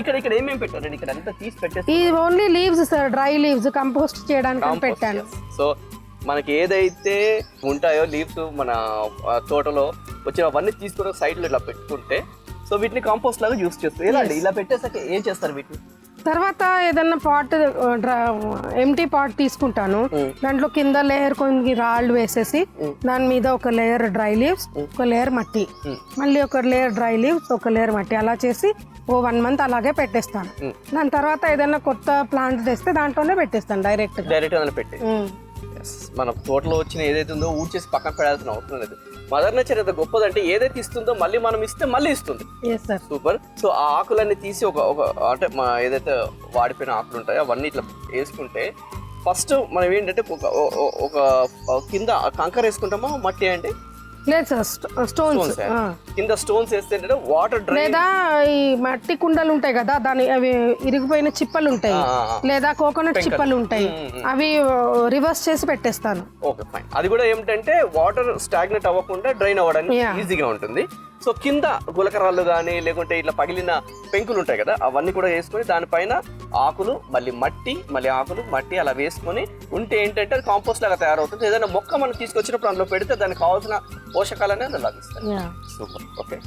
ఇక్కడ ఇక్కడ ఏమేమి పెట్టారండి? ఇక్కడ అంతా తీసి పెట్టేసి ఇది only leaves sir, dry leaves compost చేయడానికి పెట్టాను. సో మనకి ఏదైతే ఉంటాయో లీవ్స్ మన తోటలో వచ్చినవన్నీ తీసుకుని సైడ్ లో ఇలా పెట్టుకుంటే సో వీటిని కాంపోస్ట్ లాగా యూస్ చేస్తారు. ఎలా అండి ఇలా పెట్టేసాక ఏం చేస్తారు వీటిని? తర్వాత ఏదన్నా పాట్ ఎంటీ పాట్ తీసుకుంటాను, దాంట్లో కింద లేయర్ కొన్ని రాళ్ళు వేసేసి దాని మీద ఒక లేయర్ డ్రై లీవ్స్, ఒక లేయర్ మట్టి, మళ్ళీ ఒక లేయర్ డ్రై లీవ్స్, ఒక లేయర్ మట్టి, అలా చేసి ఓ 1 month అలాగే పెట్టేస్తాను. దాని తర్వాత ఏదైనా కొత్త ప్లాంట్ తెస్తే దాంట్లోనే పెట్టేస్తాను డైరెక్ట్ అందులో పెట్టి. మన తోటలో వచ్చిన ఏదైతే ఉందో ఊడ్చేసి పక్కన పెడాల్సిన అవసరం లేదు. మదర్ నేచర్ ఎంత గొప్పదంటే ఏదైతే ఇస్తుందో మళ్ళీ మనం ఇస్తే మళ్ళీ ఇస్తుంది. సూపర్. సో ఆ ఆకులన్నీ తీసి ఒక అంటే ఏదైతే వాడిపోయిన ఆకులు ఉంటాయో అవన్నీ ఇట్లా వేసుకుంటే ఫస్ట్ మనం ఏంటంటే ఒక కింద కంకర వేసుకుంటామా మట్టి అంటే లేదు సార్, స్టోన్స్ కింద స్టోన్స్ వేస్తే వాటర్ లేదా ఈ మట్టి కుండలు ఉంటాయి కదా, దాని అవి ఇరిగిపోయిన చిప్పలు ఉంటాయి, లేదా కోకోనట్ చిప్పలు ఉంటాయి, అవి రివర్స్ చేసి పెట్టేస్తాను. Okay fine. అది కూడా ఏమిటంటే వాటర్ స్టాగ్నెట్ అవ్వకుండా డ్రైన్ అవ్వడానికి ఈజీగా ఉంటుంది. సో కింద గులకరాళ్ళు కానీ లేకుంటే ఇట్లా పగిలిన పెంకులు ఉంటాయి కదా అవన్నీ కూడా వేసుకొని దానిపైన ఆకులు మళ్ళీ మట్టి మళ్ళీ ఆకులు మట్టి అలా వేసుకొని ఉంటే ఏంటంటే అది కాంపోస్ట్ లాగా తయారవుతుంది. ఏదైనా మొక్క మనం తీసుకొచ్చినప్పుడు అందులో పెడితే దానికి కావాల్సిన పోషకాలనే అందులో లభిస్తాయి. సూపర్. ఓకే.